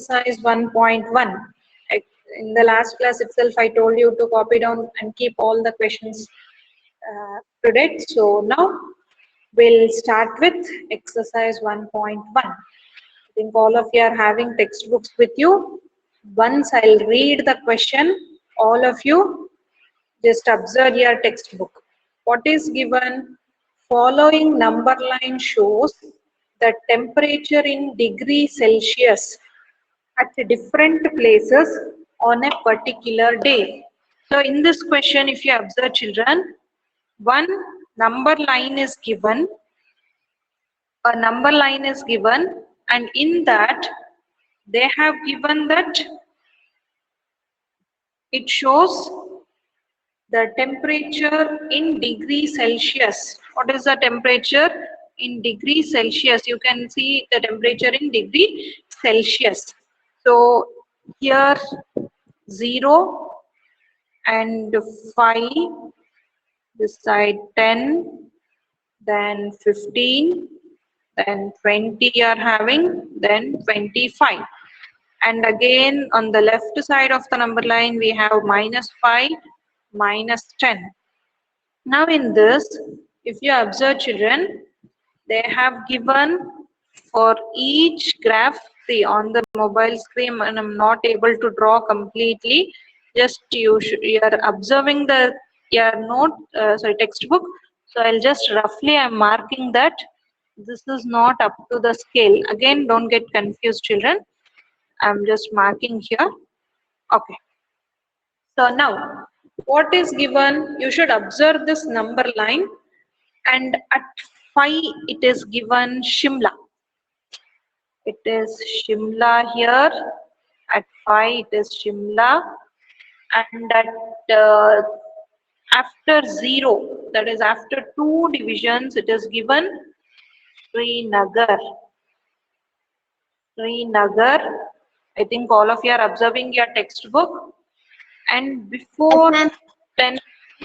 exercise 1.1. In the last class itself, I told you to copy down and keep all the questions to date. So now we'll start with exercise 1.1. I think all of you are having textbooks with you. Once I'll read the question, all of you just observe your textbook. What is given? Following number line shows the temperature in degrees Celsius at different places on a particular day. So in this question, if you observe children, one number line is given, a number line is given, and in that they have given that it shows the temperature in degrees Celsius. What is the temperature in degrees Celsius? You can see the temperature in degree Celsius. So here 0 and 5, this side 10, then 15, then 20 you are having, then 25. And again on the left side of the number line we have -5, -10. Now in this, if you observe children, they have given for each graph, see on the mobile screen and I'm not able to draw completely, just you are observing the your note, textbook. So I'll just roughly I'm marking that this is not up to the scale. Again, don't get confused children. I'm just marking here. Okay. So now, what is given? You should observe this number line, and at 5 it is given Shimla. It is Shimla here. At 5 it is Shimla, and at after 0, that is after 2 divisions, it is given Srinagar. Srinagar. I think all of you are observing your textbook. And before 10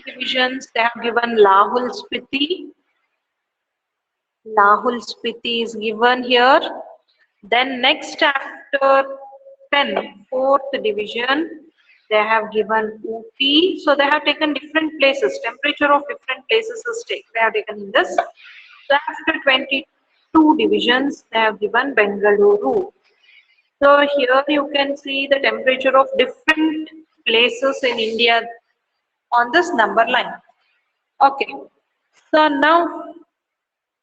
divisions, they have given Lahul Spiti. Lahul Spiti is given here. Then next after 10, 4th division, they have given Ooty. So they have taken different places. Temperature of different places is taken. They have taken this. So after 22 divisions, they have given Bengaluru. So here you can see the temperature of different places in India on this number line. Okay. So now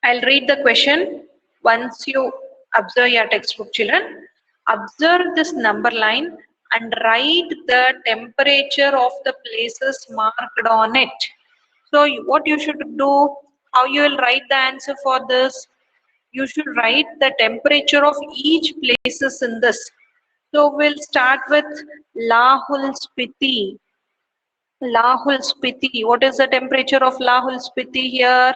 I'll read the question. Once you observe your textbook children, observe this number line and write the temperature of the places marked on it. So what you should do, how you will write the answer for this? You should write the temperature of each places in this. So we'll start with Lahul Spiti. Lahul Spiti. What is the temperature of Lahul Spiti here?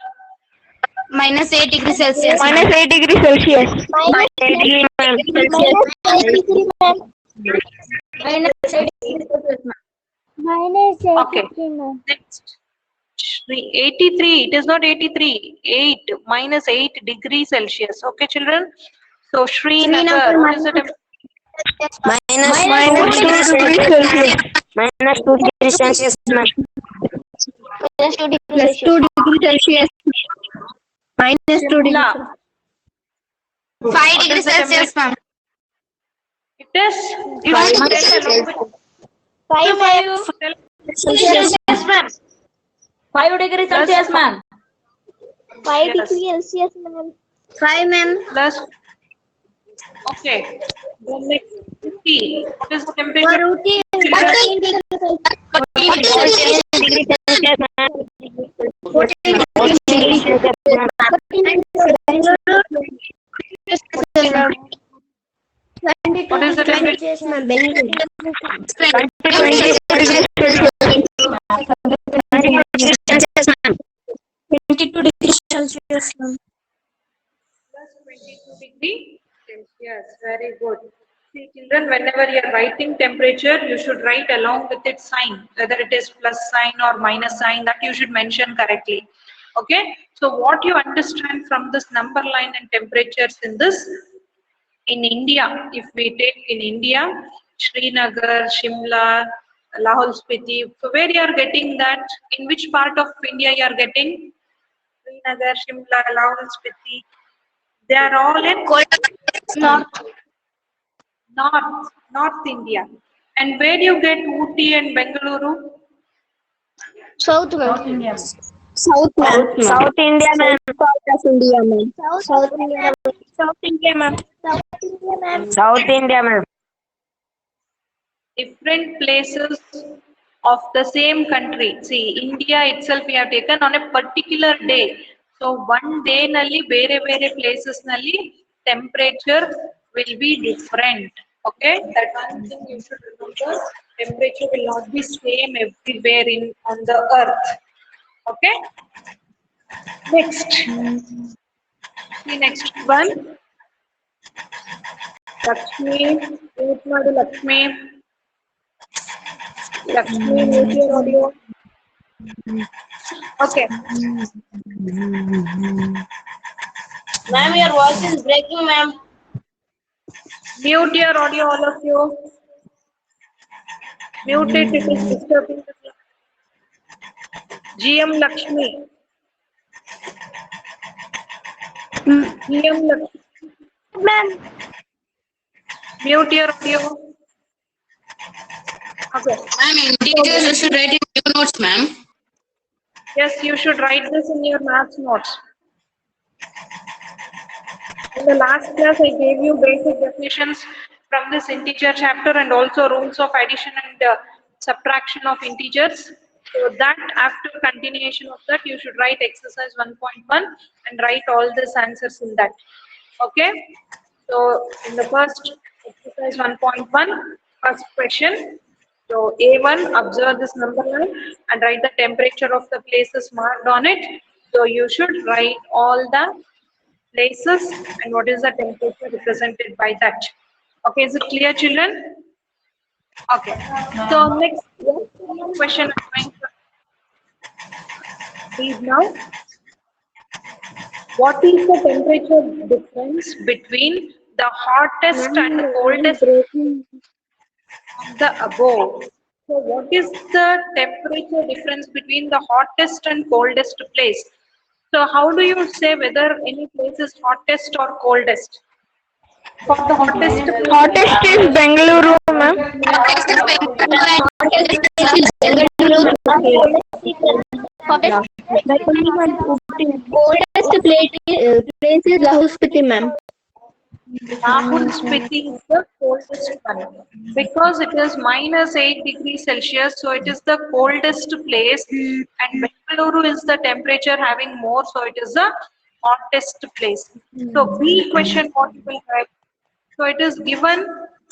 -8 degrees Celsius. -8 degrees Celsius. -8 degrees Okay. Next. 83. It is not 83. 8. -8 degrees Celsius. Okay, children. So Srinagar. What is the temperature? -2 degrees Celsius. -2 degrees Celsius. -2 degrees Celsius. -2 Shimla. 5 degrees Celsius, ma'am. It is 5 ma'am. 5 degrees Celsius, ma'am. 5 degrees Celsius, ma'am. 5, ma'am. plus. Okay. Then next 50. What is the temperature? 14 degrees Celsius. 14 degrees Celsius. What is the temperature? 22 degrees Celsius. Plus 22 degree Celsius. Very good. See, children, whenever you are writing temperature, you should write along with its sign, whether it is plus sign or minus sign, that you should mention correctly. Okay. So what you understand from this number line and temperatures in this? in India, if we take in India, Srinagar, Shimla, Lahore Spiti, so where you are getting that? In which part of India you are getting? Srinagar, Shimla, Lahore Spiti. They are all in North India. And where you get Ooty and Bengaluru? South, ma'am. South, ma'am. South India, ma'am. South of India, ma'am. South India, South India, ma'am. South India, ma'am. South India, ma'am. Different places of the same country. See, India itself we have taken on a particular day. So one day nalli bere places nalli temperature will be different. Okay, that one thing you should remember. Temperature will not be same everywhere in on the earth. Okay. Next. The next one. Lakshmi, Lakshmi. Lakshmi, mute your audio. Okay. Ma'am, your voice is breaking, ma'am. Mute your audio, all of you. Mute it, it is disturbing the class. GM Lakshmi. GM Lakshmi. Ma'am. Mute your audio. Okay. Ma'am, integers you should write in new notes, ma'am. Yes, you should write this in your maths notes. In the last class, I gave you basic definitions from this integer chapter and also rules of addition and subtraction of integers. So that after continuation of that, you should write exercise 1.1 and write all these answers in that. Okay. So in the first exercise 1.1, first question. So A1, observe this number line and write the temperature of the places marked on it. So you should write all the places and what is the temperature represented by that. Okay, is it clear, children? Okay. So next question I'm going to read now. What is the temperature difference between the hottest and coldest of the above? So what is the temperature difference between the hottest and coldest place? So how do you say whether any place is hottest or coldest? For the hottest place, Hottest is Bengaluru, ma'am. Oldest place is Lahore Spiti, ma'am. Lahore Spiti is the coldest one because it is -8 degrees Celsius, so it is the coldest place, and Bengaluru is the temperature having more, so it is the hottest place. So B question what you will write? So it is given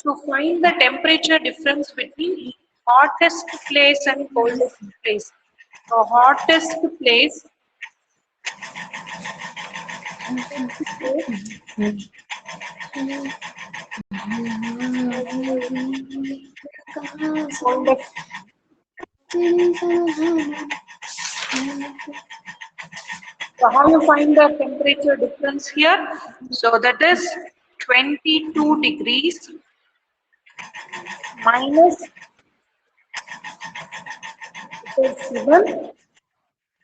to find the temperature difference between hottest place and coldest place. So hottest place coldest. So how you find the temperature difference here? So that is 22 degrees minus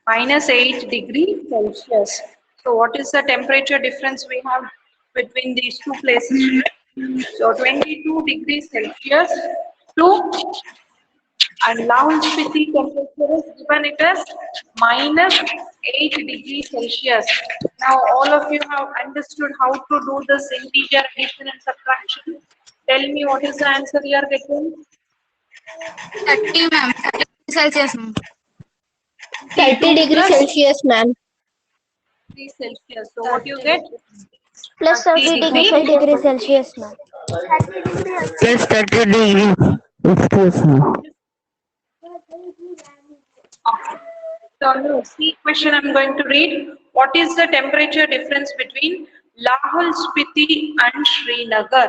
-8 degrees Celsius. So what is the temperature difference we have between these two places? So 22 degrees Celsius to and Lahore Spiti temperature is given it as -8 degrees Celsius. Now all of you have understood how to do this integer addition and subtraction. Tell me what is the answer you are getting? 30, ma'am. 30 Celsius, ma'am. 30 degrees Celsius, ma'am. Celsius. So what you get? Plus 30 degrees Celsius, ma'am. Plus 30 degrees. Excuse me. So no, see question I'm going to read. What is the temperature difference between Lahore Spiti and Srinagar?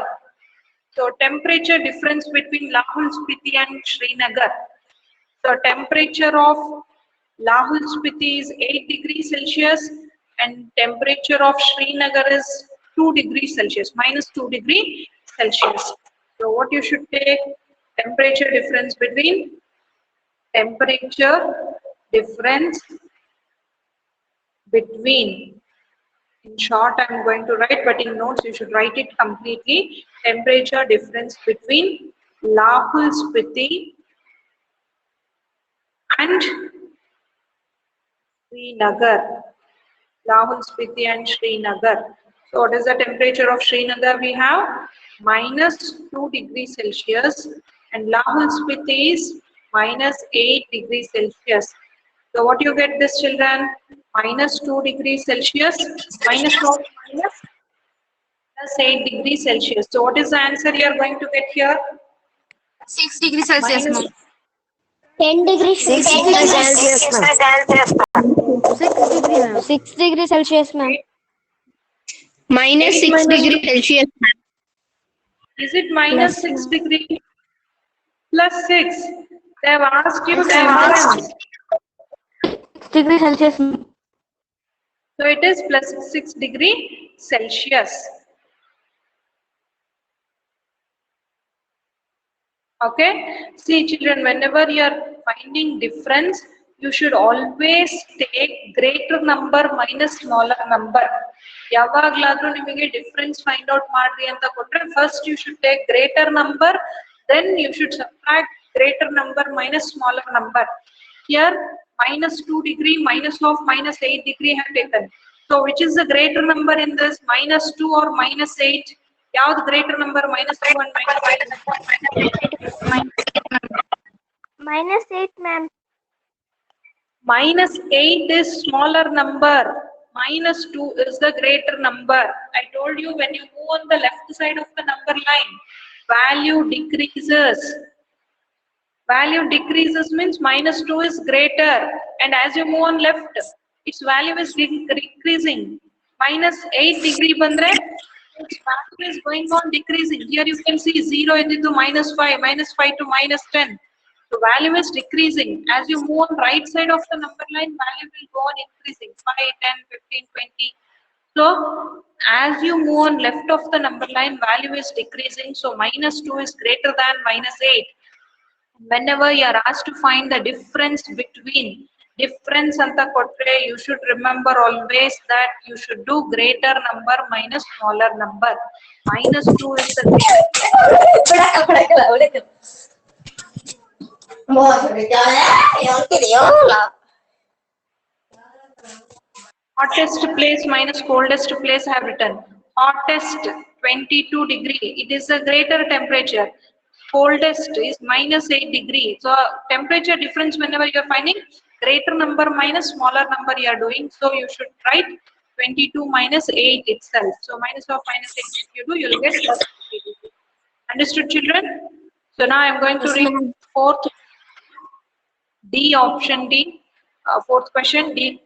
So temperature difference between Lahore Spiti and Srinagar. So temperature of Lahore Spiti is 8 degrees Celsius and temperature of Srinagar is 2 degrees Celsius, minus 2 degree Celsius. So what you should take? Temperature difference between temperature difference between, in short I'm going to write, but in notes you should write it completely. Temperature difference between Lahul Spiti and Srinagar. Lahul Spiti and Srinagar. So what is the temperature of Srinagar? We have minus 2 degrees Celsius and Lahul Spiti is minus 8 degrees Celsius. So what you get this, children? Minus 2 degrees Celsius minus what? Minus plus 8 degrees Celsius. So what is the answer you are going to get here? 6 degrees Celsius, Minus ma'am. 10 degrees. 6 degrees Celsius, ma'am. 6 degrees Celsius, ma'am. Minus 6 degrees Celsius, ma'am. Is it minus 6 degree? Plus 6. They have asked you difference. 6 degrees Celsius. ma'am. So it is plus 6 degree Celsius. Okay. See, children, whenever you are finding difference, you should always take greater number minus smaller number. ಯಾವಾಗಲಾದರೂ ನಿಮಗೆ difference find out ಮಾಡ್ರಿ ಅಂತ ಕೊಟ್ರೆ first you should take greater number, then you should subtract greater number minus smaller number. Here minus 2 degree minus of minus 8 degree have taken. So which is the greater number in this? Minus 2 or minus 8? ಯಾವ್ದು greater number? Minus 2 and minus 8? Minus 8, ma'am. Minus 8 is smaller number. Minus 2 is the greater number. I told you when you move on the left side of the number line, value decreases. Value decreases means minus 2 is greater. And as you move on left, its value is decreasing. Minus 8 degree bandre, its value is going on decreasing. Here you can see 0 into minus 5, minus 5 to minus 10. The value is decreasing. As you move on right side of the number line, value will go on increasing. 5, 10, 15, 20. So as you move on left of the number line, value is decreasing. So minus 2 is greater than minus 8. Whenever you are asked to find the difference between difference anta kotre, you should remember always that you should do greater number minus smaller number. Minus 2 is the hottest place minus coldest place I have written. Hottest 22 degree. It is a greater temperature. Coldest is minus 8 degree. So temperature difference whenever you are finding, greater number minus smaller number you are doing. So you should write 22 minus 8 itself. So minus of minus 8 if you do, you will get plus 50 degree. Understood, children? So now I am going to read fourth D, option D, fourth question D.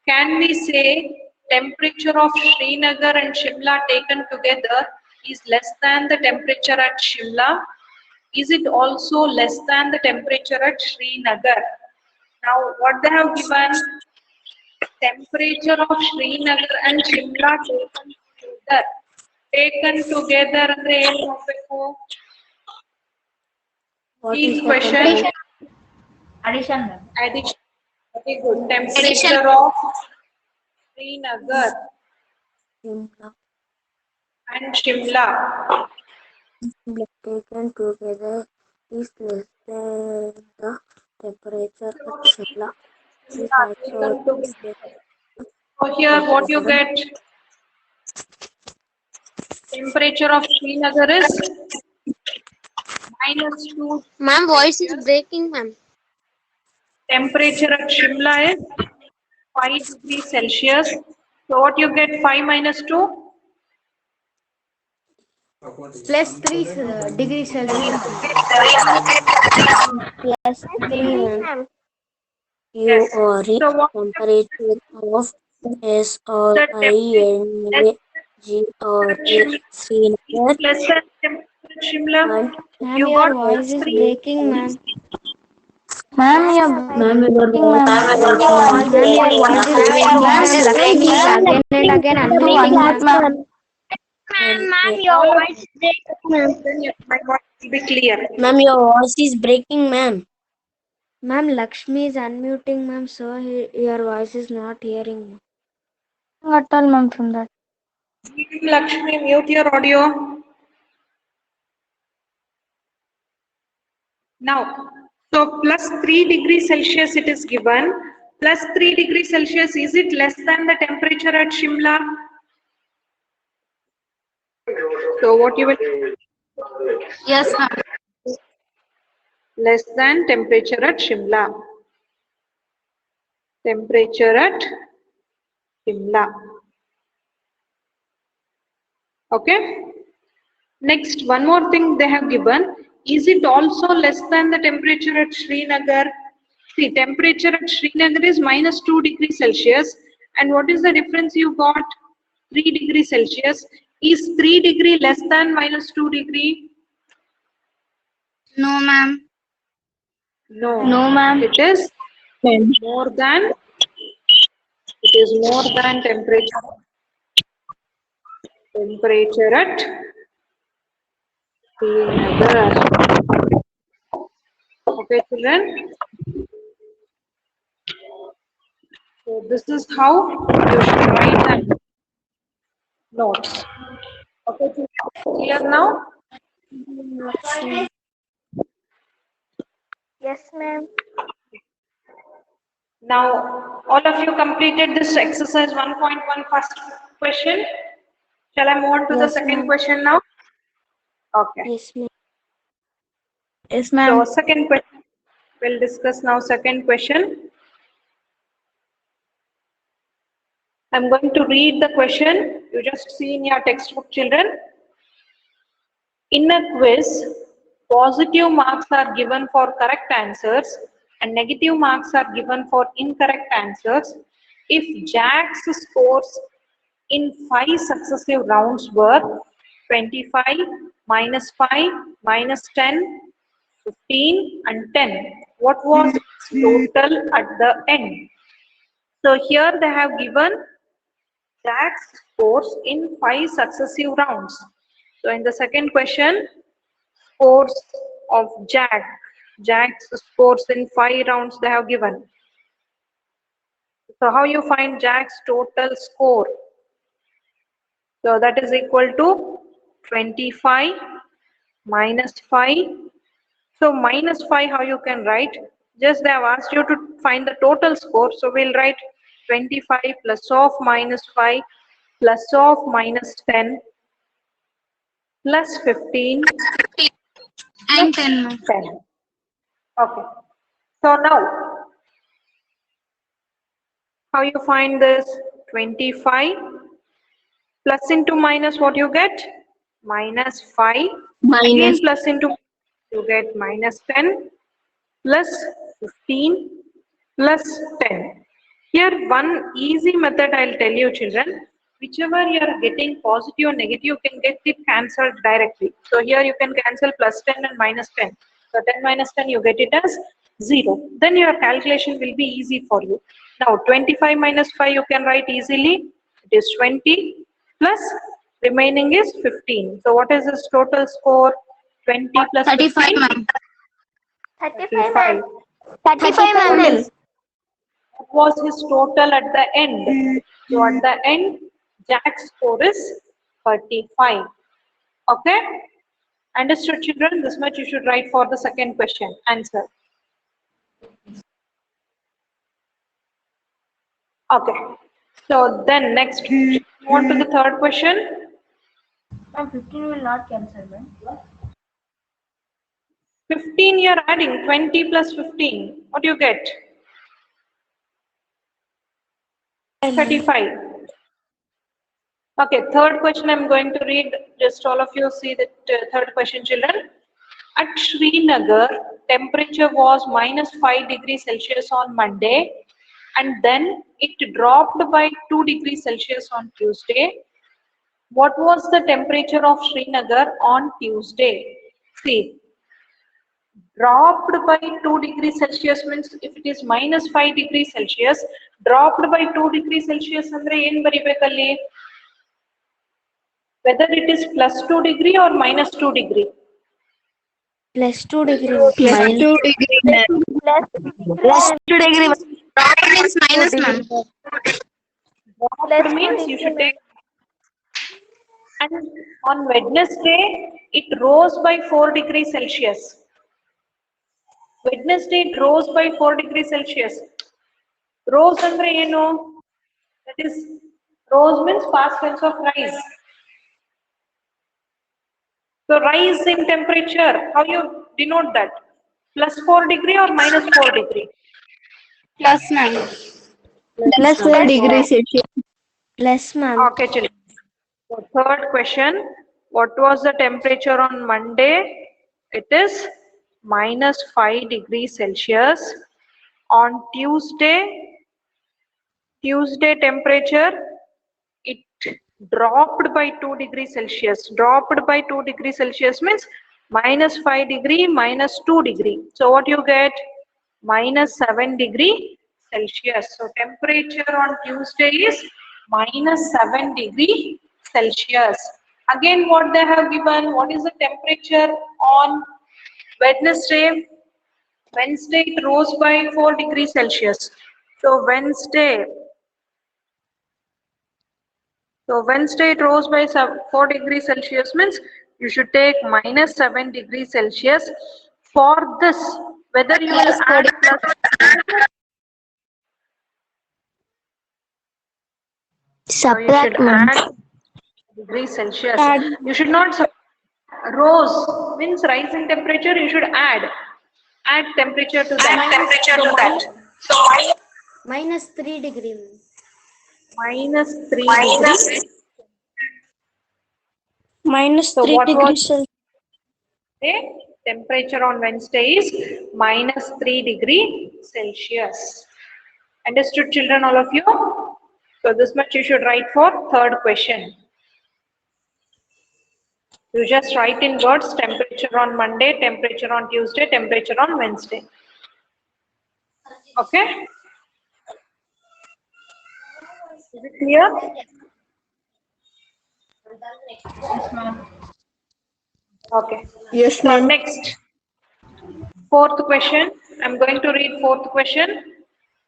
Can we say temperature of Srinagar and Shimla taken together is less than the temperature at Shimla? Is it also less than the temperature at Srinagar? Now what they have given, temperature of Srinagar and Shimla taken together. Taken together andre ಏನು ಮಾಡಬೇಕು? Each question. Addition. Addition. Very good. Temperature of Srinagar and Shimla taken together is less than the temperature at Shimla. So here what you get? Temperature of Srinagar is minus 2. Ma'am, voice is breaking, ma'am. Temperature at Shimla is 5 degrees Celsius. So what you get? 5 minus 2? Plus 3 degrees Celsius. Plus 3, ma'am. You are So what temperature of S or the I N A G or A Srinagar less than temperature at Shimla? Ma'am, You your got voice is 3. breaking, ma'am. Ma'am, your Ma'am, your voice is breaking. Ma'am, again and again unmuting, ma'am. Ma'am, your voice is breaking, ma'am. Then my voice will be clear. Ma'am, your voice is breaking, ma'am. Ma'am, Lakshmi is unmuting, ma'am, so your voice is not hearing. Not all, ma'am, from that. Lakshmi, mute your audio. Now, so plus 3 degrees Celsius it is given. Plus 3 degrees Celsius, is it less than the temperature at Shimla? So what you will, Yes, ma'am. less than temperature at Shimla. Temperature at Shimla. Okay. Next, one more thing they have given. Is it also less than the temperature at Srinagar? See, temperature at Srinagar is minus 2 degrees Celsius. And what is the difference you got? 3 degrees Celsius. Is 3 degree less than minus 2 degree? No, ma'am. No. No, ma'am. It is more than, temperature. Temperature at Srinagar. Okay, children. So this is how you should write the notes. Okay, children, clear now? Yes, ma'am. Now, all of you completed this exercise 1.1 first question. Shall I move on to the Yes, second ma'am. question now? Okay. Yes, ma'am. Yes, So ma'am. second question, we'll discuss now second question. I'm going to read the question. You just see in your textbook, children. In a quiz, positive marks are given for correct answers and negative marks are given for incorrect answers. If Jack's scores in 5 successive rounds were 25, minus 5, minus 10, 15 and 10, what was its total at the end? So here they have given Jack's scores in 5 successive rounds. So in the second question, scores of Jack's scores in 5 rounds they have given. So how you find Jack's total score? So that is equal to 25 minus 5. So minus 5 how you can write? Just they have asked you to find the total score. So we'll write 25 plus of minus 5 plus of minus 10 plus 15 And plus 10, ma'am. 10. Okay. So now, how you find this? 25 plus into minus what you get? Minus 5. Again plus into you get minus 10 plus 15 plus 10. Here one easy method I'll tell you, children. Whichever you are getting positive or negative, you can get it cancelled directly. So here you can cancel plus 10 and minus 10. So 10 minus 10 you get it as 0. Then your calculation will be easy for you. Now 25 minus 5 you can write easily. It is 20 plus remaining is 15. So what is this total score? 20 plus 35, 15? ma'am. 35, ma'am. 35, What ma'am. is- what was his total at the end? So at the end, Jack's score is 35. Okay? Understood, children? This much you should write for the second question. Answer. Okay. So then next, move on to the third question. Ma'am, 15 will not cancel, ma'am. 15 you're adding, 20 plus 15. What do you get? 35. Okay, third question I'm going to read. Just all of you see the third question, children. At Srinagar, temperature was minus 5 degrees Celsius on Monday and then it dropped by 2 degrees Celsius on Tuesday. What was the temperature of Srinagar on Tuesday? See, dropped by 2 degrees Celsius means if it is minus 5 degrees Celsius, dropped by 2 degrees Celsius andre ಏನು ಬರಿಬೇಕಲ್ಲಿ? whether it is plus 2 degree or minus 2 degree. Plus 2 degree, ma'am. Plus 2 degree, ma'am. Plus 2 degree. Drop means minus, ma'am. Dropped means you should take, and on Wednesday it rose by 4 degrees Celsius. Wednesday it rose by 4 degrees Celsius. Rose andre eno? That is, rose means past tense of rise. So rise in temperature, how you denote that? Plus 4 degree or minus 4 degree? Plus, ma'am. Plus 4 degrees Celsius. Plus, ma'am. Okay, children. So third question, what was the temperature on Monday? It is minus 5 degrees Celsius. On Tuesday temperature, it dropped by 2 degrees Celsius. Dropped by 2 degrees Celsius means minus 5 degree, minus 2 degree. So what you get? Minus 7 degree Celsius. So temperature on Tuesday is minus 7 degree Celsius. Again, what they have given, what is the temperature on Wednesday? Wednesday it rose by 4 degrees Celsius. So Wednesday it rose by 4 degrees Celsius means you should take minus 7 degrees Celsius. For this, whether you will add plus Subtract, ma'am. degrees Celsius. You should not rose means rise in temperature. You should add temperature to that. So Minus 3 degree, ma'am. minus 3 degrees. Minus So 3 what degrees was Celsius. the temperature on Wednesday is minus 3 degree Celsius. Understood, children, all of you? So this much you should write for third question. You just write in words temperature on Monday, temperature on Tuesday, temperature on Wednesday. Okay? Is it clear? Okay. Yes, So ma'am. next, fourth question. I'm going to read fourth question.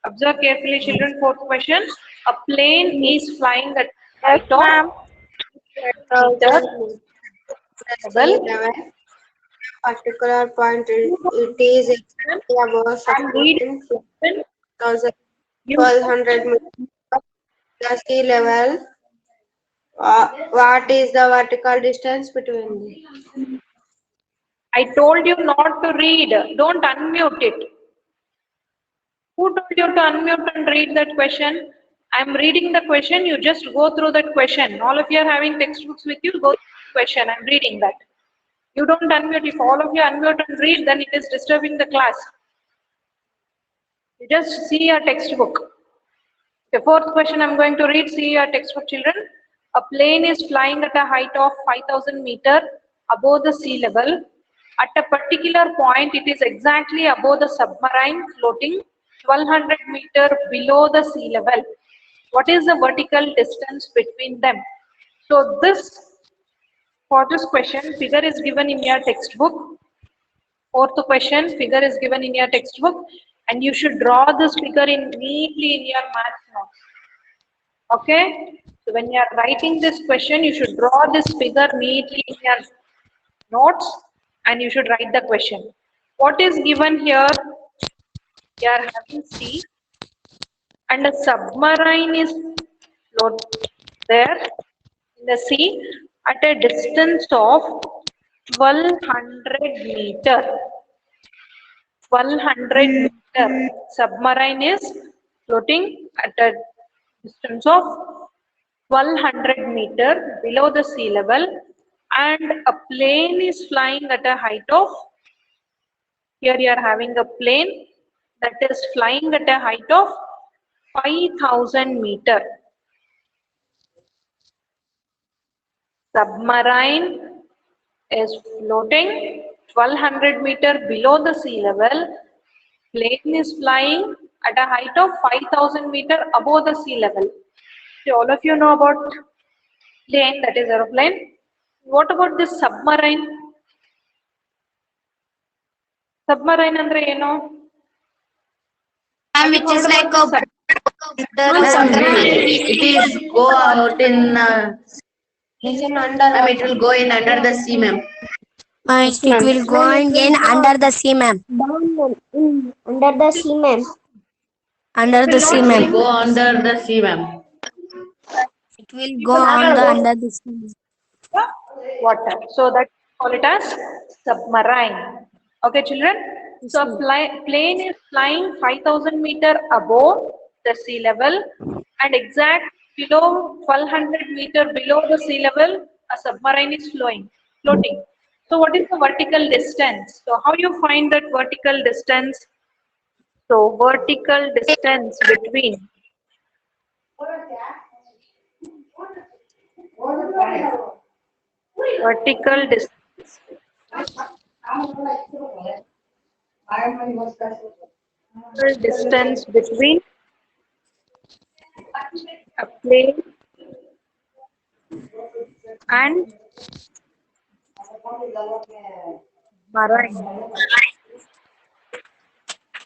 Observe carefully, children. Fourth question. A plane is flying at height of Particular point, it is exactly above I'm reading 1200 meters the sea level. What is the vertical distance between them? I told you not to read. Don't unmute it. Who told you to unmute and read that question? I'm reading the question. You just go through that question. All of you are having textbooks with you. Go through the question. I'm reading that. You don't unmute. If all of you unmute and read, then it is disturbing the class. You just see your textbook. The fourth question I'm going to read. See your textbook, children. A plane is flying at a height of 5,000 meters above the sea level. At a particular point, it is exactly above the submarine floating 1200 meters below the sea level. What is the vertical distance between them? So for this question, figure is given in your textbook. Fourth question, figure is given in your textbook, and you should draw this figure neatly in your math notes. Okay? So when you are writing this question, you should draw this figure neatly in your notes, and you should write the question. What is given here? You are having sea, and a submarine is there in the sea at a distance of 1200 meters. 1200 meters. Submarine is floating at a distance of 1200 meters below the sea level, and a plane is flying at a height of, here you are having a plane that is flying at a height of 5,000 meters. Submarine is floating 1200 meters below the sea level. Plane is flying at a height of 5,000 meters above the sea level. So all of you know about Plane, that is aeroplane. What about this submarine? Submarine andre eno? Ma'am, which is like a It is go out in. Ma'am, it will go in under the sea, ma'am. It will go again under the sea, ma'am. Under the sea, ma'am. Under the sea, It will ma'am. go under the sea, ma'am. It will go on the under the sea. Water. So that call it as submarine. Okay, children. So a plane is flying 5,000 meter above the sea level and exact below 1,200 meter below the sea level, a submarine is floating. So what is the vertical distance? So how you find that vertical distance? So vertical distance between vertical distance between a plane and marine.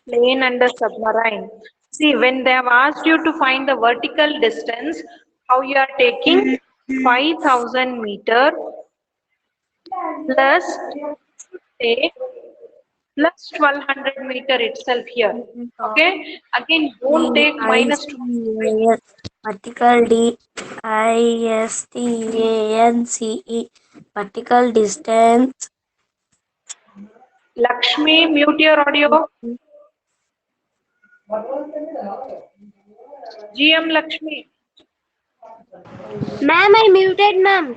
Plane and a submarine. See, when they have asked you to find the vertical distance, how you are taking 5,000 meter plus say plus 1,200 meter itself here. Okay. Again, don't take minus 2. Vertical distance. Vertical distance. Lakshmi, mute your audio. GM Lakshmi. Ma'am, I muted, ma'am.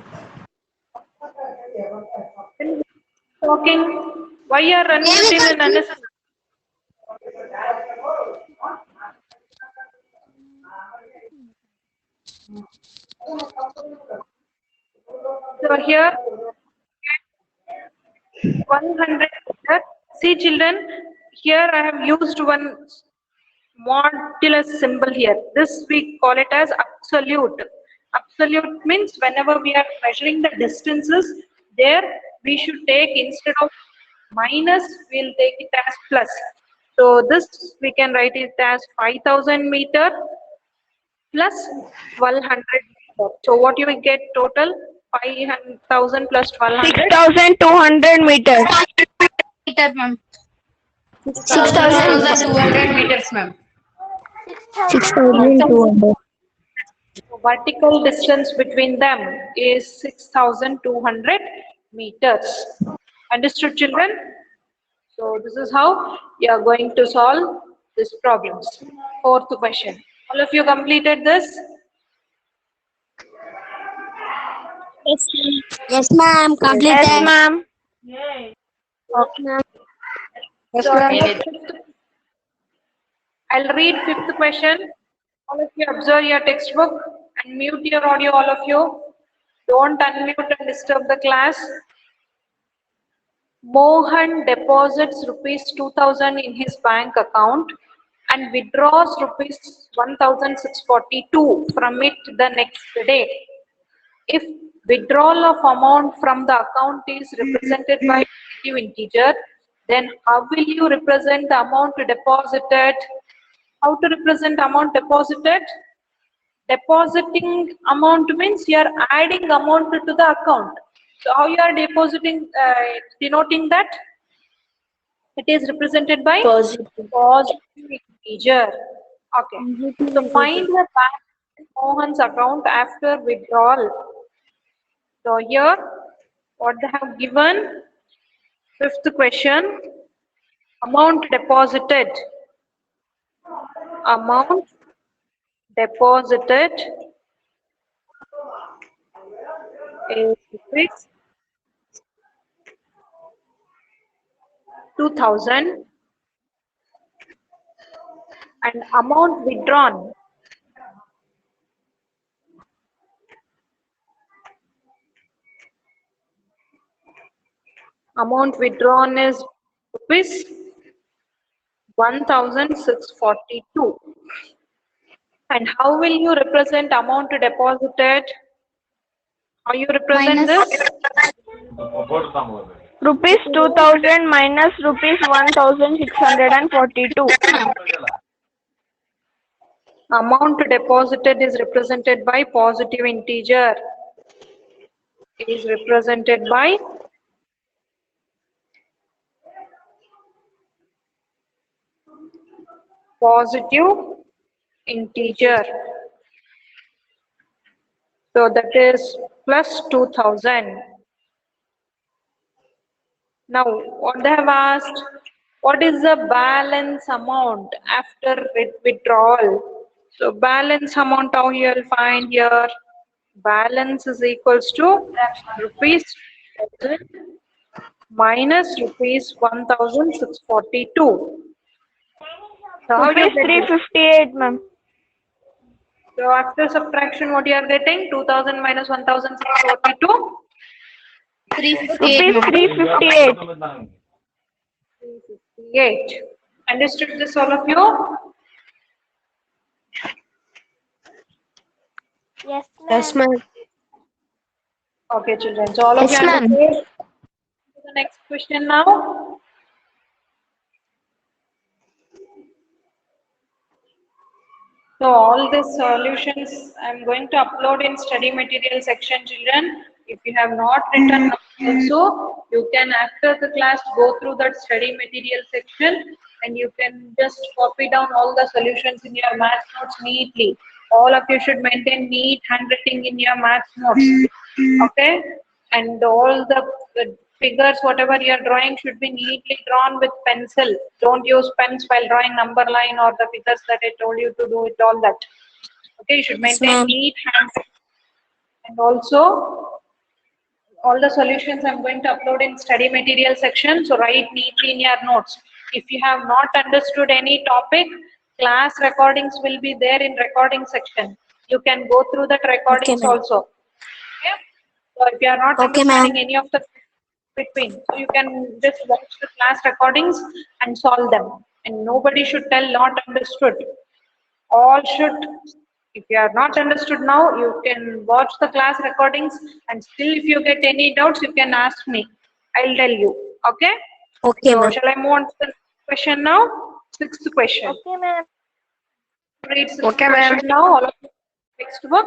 Talking. Why you are unmuting and unnecessary? So here 100 meter. See children, here I have used one modulus symbol here. This we call it as absolute. Absolute means whenever we are measuring the distances, there we should take instead of minus, we'll take it as plus. So this we can write it as 5,000 meter plus 1,200 meter. So what you will get total? 5,000 plus 1,200. 6,200 meters. meter, ma'am. 6,200 meters, ma'am. 6,200. Vertical distance between them is 6,200 meters. Understood, children? So this is how you are going to solve these problems. Fourth question. All of you completed this? Yes, ma'am. Completed. Yes, ma'am. So I'll read fifth question. All of you observe your textbook and mute your audio, all of you. Don't unmute and disturb the class. Mohan deposits rupees 2,000 in his bank account and withdraws rupees 1,642 from it the next day. If withdrawal of amount from the account is represented by negative integer, then how will you represent the amount deposited? How to represent amount deposited? Depositing amount means you are adding amount to the account. So how you are depositing, denoting that? It is represented by positive integer. Okay. So find the balance in Mohan's account after withdrawal. So here, what they have given, fifth question, amount deposited. Amount deposited is 2,000 and amount withdrawn is rupees 1,642. And how will you represent amount deposited? How you represent Minus. this? Rupees 2000 minus rupees 1642. Amount deposited is represented by positive integer. It is represented by positive integer. So that is plus 2000. Now, what they have asked, what is the balance amount after withdrawal? So balance amount, how you will find here, balance is equals to rupees 1000 minus rupees 1642. So how you Rupees get this? 358, ma'am. So after subtraction, what you are getting? 2000 minus 1642? 358. Rupees ma'am. 358. 358. Understood this, all of you? Yes, Yes, ma'am. Okay, children. So all of you Yes, ma'am. understood. The next question now. So all the solutions I'm going to upload in study material section, children. If you have not written also, you can after the class go through that study material section and you can just copy down all the solutions in your math notes neatly. All of you should maintain neat handwriting in your math notes. Okay? And all the figures, whatever you are drawing, should be neatly drawn with pencil. Don't use pens while drawing number line or the figures that I told you to do it, all that. Okay, you should maintain neat hands. And also, all the solutions I'm going to upload in study material section. So write neatly in your notes. If you have not understood any topic, class recordings will be there in recording section. You can go through that recordings also. Okay? So if you are not understanding any of the between, so you can just watch the class recordings and solve them. And nobody should tell not understood. All should. If you are not understood now, you can watch the class recordings and still if you get any doubts, you can ask me. I'll tell you. Okay? Okay, So ma'am. shall I move on to the next question now? Sixth question. Okay, ma'am. Read sixth question now. All of you, textbook.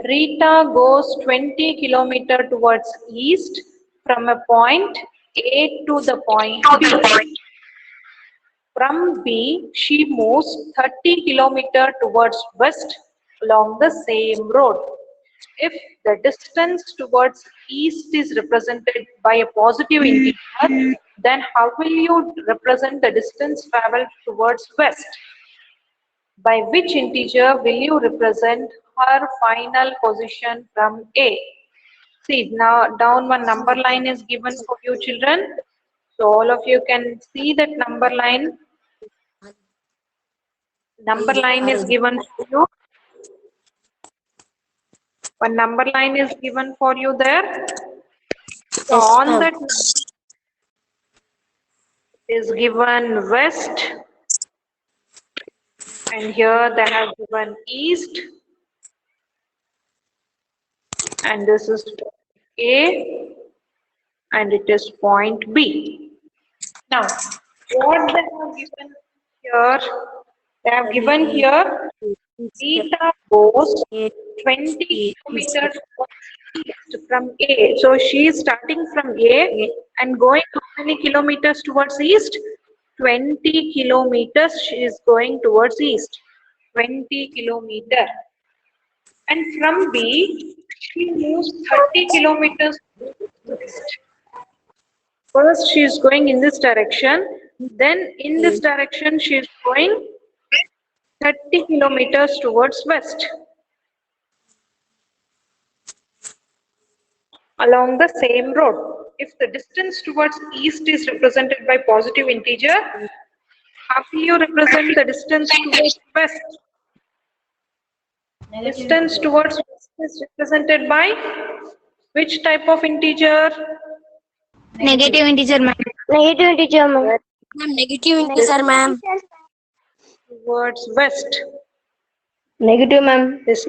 Rita goes 20 kilometers towards east from a point A to the point B. From B, she moves 30 kilometers towards west along the same road. If the distance towards east is represented by a positive integer, then how will you represent the distance traveled towards west? By which integer will you represent her final position from A? See, now down one number line is given for you children. So all of you can see that number line. Number line is given for you. One number line is given for you there. So on that is given west. And here they have given east. And this is A. And it is point B. Now, what they have given here, they have given here, Rita goes 20 kilometers east from A. So she is starting from A and going how many kilometers towards east? 20 kilometers she is going towards east. 20 kilometers. And from B, she moves 30 kilometers west. First, she is going in this direction. Then, in this direction, she is going 30 kilometers towards west. Along the same road. If the distance towards east is represented by positive integer, how will you represent the distance towards west? Distance towards west is represented by which type of integer? Negative integer, ma'am. Negative integer, ma'am. Negative integer, ma'am. Towards west. Negative, ma'am. This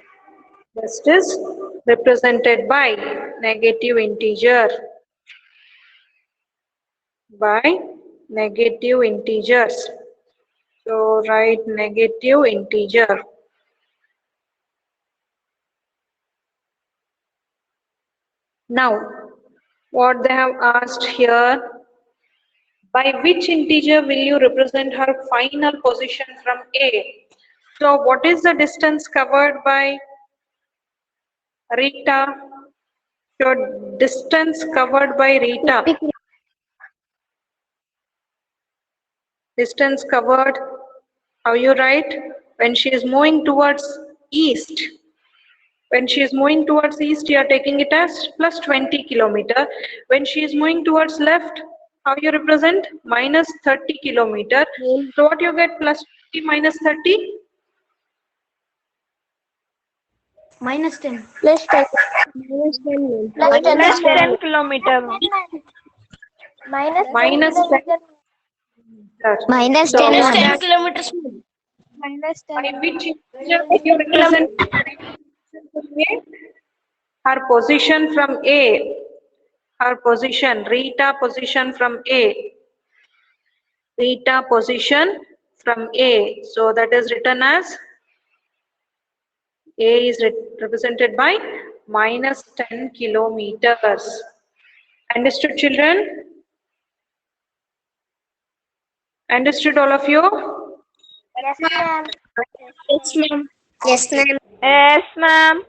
Just is represented by negative integer. By negative integers. So write negative integer. Now, what they have asked here, by which integer will you represent her final position from A? So what is the distance covered by Rita? So distance covered by Rita. Distance covered, how you write? When she is moving towards east. When she is moving towards east, you are taking it as plus 20 kilometer. When she is moving towards left, how you represent? Minus 30 kilometer. So what you get? Plus 20 minus 30? Minus 10. Plus 10. Plus 10. Plus 10 kilometer. Minus 10 Minus 10. kilometer. Minus So, 10. Minus ma'am. 10 kilometers. by which integer will you represent her position from A? Her position, Rita position from A. Rita position from A. So that is written as A is represented by minus 10 kilometers. Understood, children? Understood, all of you? Yes, ma'am. Yes, ma'am. Yes, ma'am. Yes, ma'am.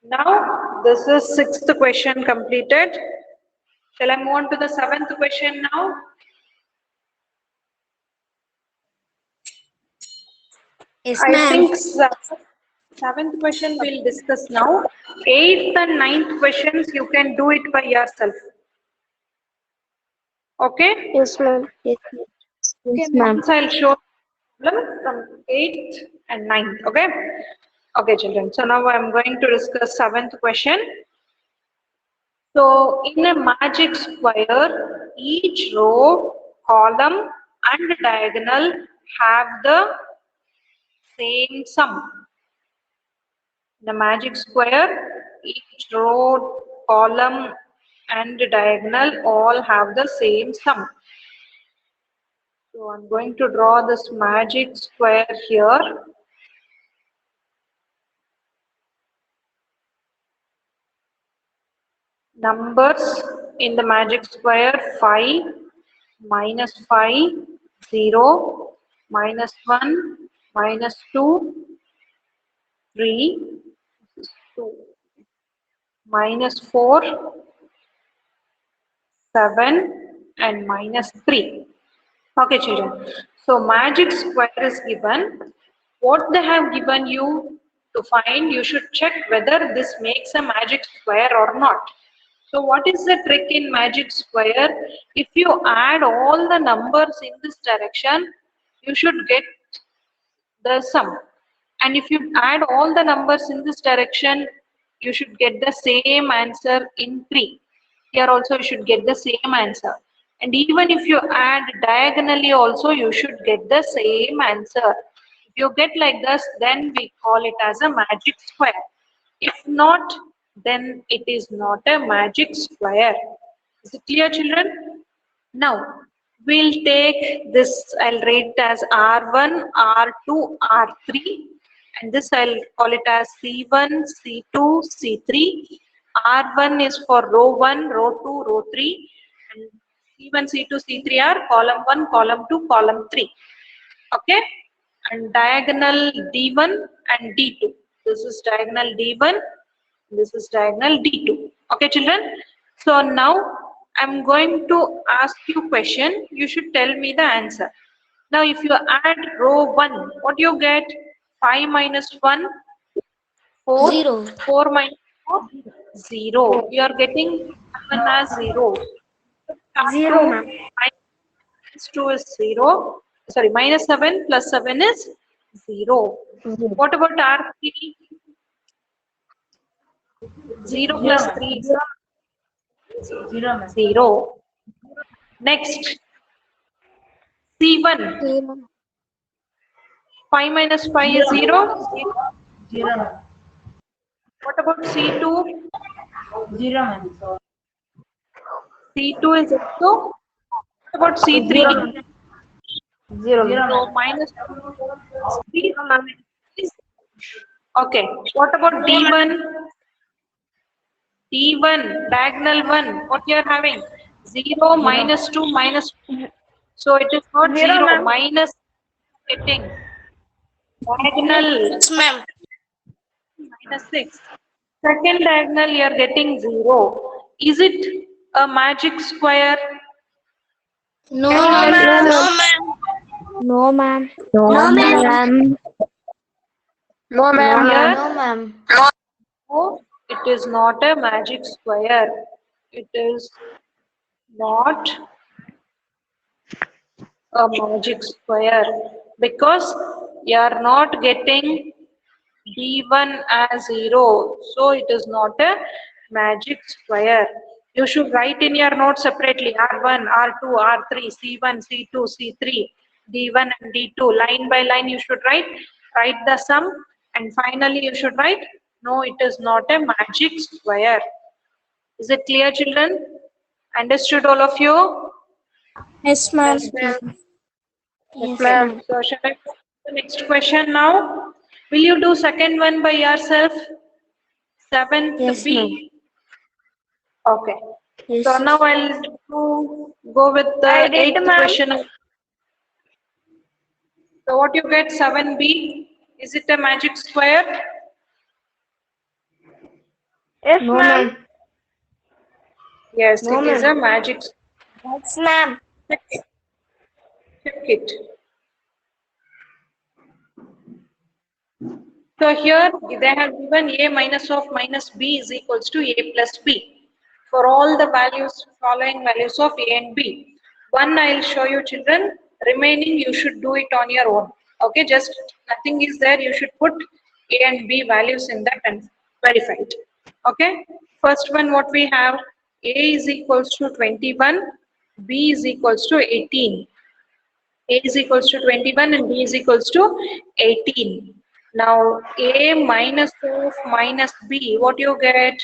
Now, this is sixth question completed. Shall I move on to the seventh question now? Yes, I ma'am. think seventh question we'll discuss now. Eighth and ninth questions you can do it by yourself. Okay? Yes, ma'am. Yes, ma'am. Once I'll show problem from 8th and 9th. Okay? Okay, children. So now I'm going to discuss seventh question. So in a magic square, each row, column and diagonal have the same sum. In a magic square, each row, column and diagonal all have the same sum. So I'm going to draw this magic square here. Numbers in the magic square: 5, minus 5, 0, minus 1, minus 2, 3, 2, minus 4, 7 and minus 3. Okay, children. So magic square is given. What they have given you to find, you should check whether this makes a magic square or not. So what is the trick in magic square? If you add all the numbers in this direction, you should get the sum. And if you add all the numbers in this direction, you should get the same answer in 3. Here also you should get the same answer. And even if you add diagonally also, you should get the same answer. If you get like this, then we call it as a magic square. If not, then it is not a magic square. Is it clear, children? Now, we'll take this, I'll rate as R1, R2, R3, and this I'll call it as C1, C2, C3. R1 is for row 1, row 2, row 3, and C1, C2, C3 are column 1, column 2, column 3. Okay? And diagonal D1 and D2. This is diagonal D1, this is diagonal D2. Okay, children? So now I'm going to ask you question. You should tell me the answer. Now, if you add row 1, what do you get? 5 minus 1, 4. 0. 4 minus 4, 0. You are getting 7 as 0. 0, ma'am. Minus 2 is 0. Sorry, minus 7 plus 7 is 0. What about R3? 0 plus 3 is 0. Next, C1. 5 minus 5 is 0. What about C2? 0, ma'am. C2 is also. What about C3? 0, So minus 3. Okay. What about D1? D1, diagonal 1. What you are having? 0, minus 2, minus 2. So it is not 0, minus getting. Diagonal Yes, ma'am. minus 6. Second diagonal you are getting 0. Is it a magic square? No, Can you tell ma'am. us? No, ma'am. No, ma'am. No, ma'am. Here, No, ma'am. no, it is not a magic square. It is not a magic square because you are not getting D1 as 0. So it is not a magic square. You should write in your notes separately R1, R2, R3, C1, C2, C3, D1 and D2. Line by line you should write the sum, and finally you should write no, it is not a magic square. Is it clear, children? Understood all of you? Yes, ma'am. Yes, Ma'am. ma'am. So shall I go to the next question now? Will you do second one by yourself? Seventh Yes, ma'am. B. Okay. Yes. So now I'll go with the eighth question. So what you get 7B? Is it a magic square? No, ma'am. Yes, No, it is a ma'am. magic square. Yes, ma'am. Check it. So here they have given a minus of minus b is equals to a plus b for all the values, following values of a and b. One I will show you, children. Remaining you should do it on your own. Okay, just nothing is there. You should put a and b values in that and verify it. Okay. First one, what we have, a is equals to 21, b is equals to 18. A is equals to 21 and B is equals to 18. Now A minus of minus B, what you get?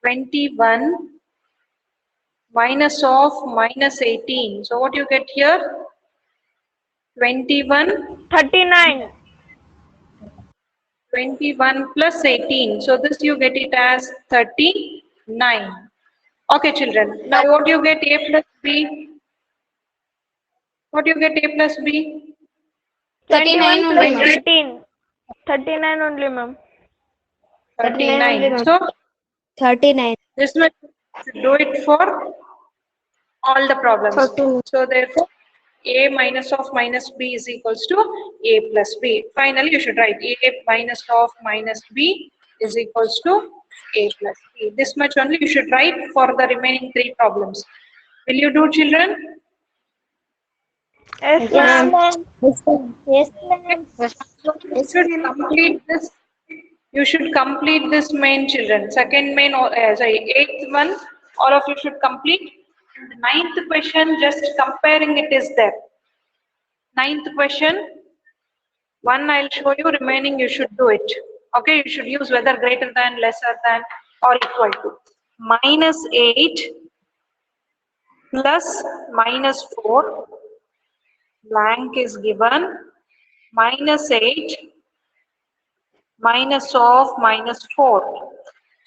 21 minus of minus 18. So what you get here? 21, 39. 21 plus 18. So this you get it as 39. Okay, children. Now what you get A plus B? What you get A plus B? 21 39 plus only, ma'am. 18. 39 only, ma'am. 39. So 39. this much you should do it for all the problems. So therefore, a minus of minus b is equals to a plus b. Finally, you should write a minus of minus b is equals to a plus b. This much only you should write for the remaining three problems. Will you do, children? Yes, Yes, ma'am. ma'am. Yes, ma'am. You should complete this. You should complete this main, children. Second main, sorry, eighth one. All of you should complete. And the ninth question, just comparing it is there. Ninth question. One I'll show you. Remaining you should do it. Okay, you should use whether greater than, lesser than, or equal to. Minus 8 plus minus 4. Blank is given. Minus 8 minus of minus 4.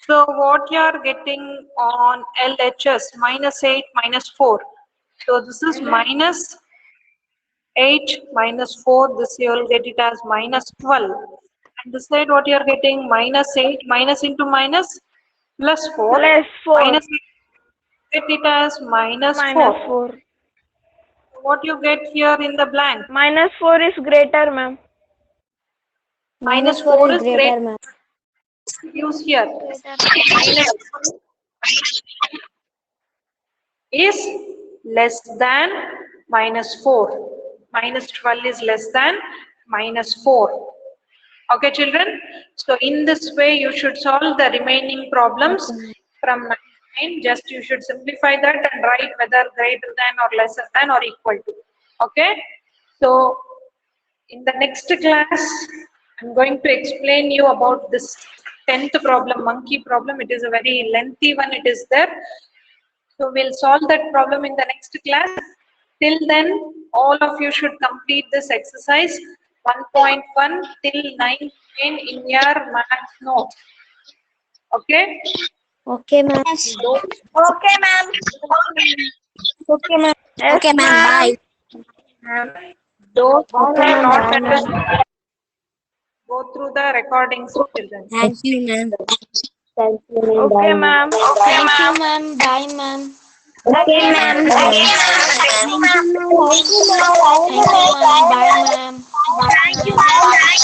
So what you are getting on LHS, minus 8 minus 4. So this is minus 8 minus 4. This you will get it as minus 12. And this side what you are getting, minus 8 minus into minus plus 4. Plus 4. Minus 8, get it as minus 4. Minus 4. What you get here in the blank? Minus 4 is greater, ma'am. Minus 4 is greater, great. ma'am. Use here. Minus is less than minus 4. Minus 12 is less than minus 4. Okay, children? So in this way, you should solve the remaining problems from 9. Just you should simplify that and write whether greater than or lesser than or equal to. Okay? So in the next class, I'm going to explain you about this 10th problem, monkey problem. It is a very lengthy one. It is there. So we'll solve that problem in the next class. Till then, all of you should complete this exercise 1.1 till 9 in your maths note. Okay? Okay, ma'am. Okay, ma'am. Okay, ma'am. Okay, ma'am. Bye. Those who Okay, have ma'am. not Bye, ma'am. understood, go through the recordings, children. Thank you, ma'am. Okay, ma'am. Thank you, ma'am. Bye, ma'am. Okay, ma'am. Thank you, ma'am. Bye, ma'am. Thank you, ma'am.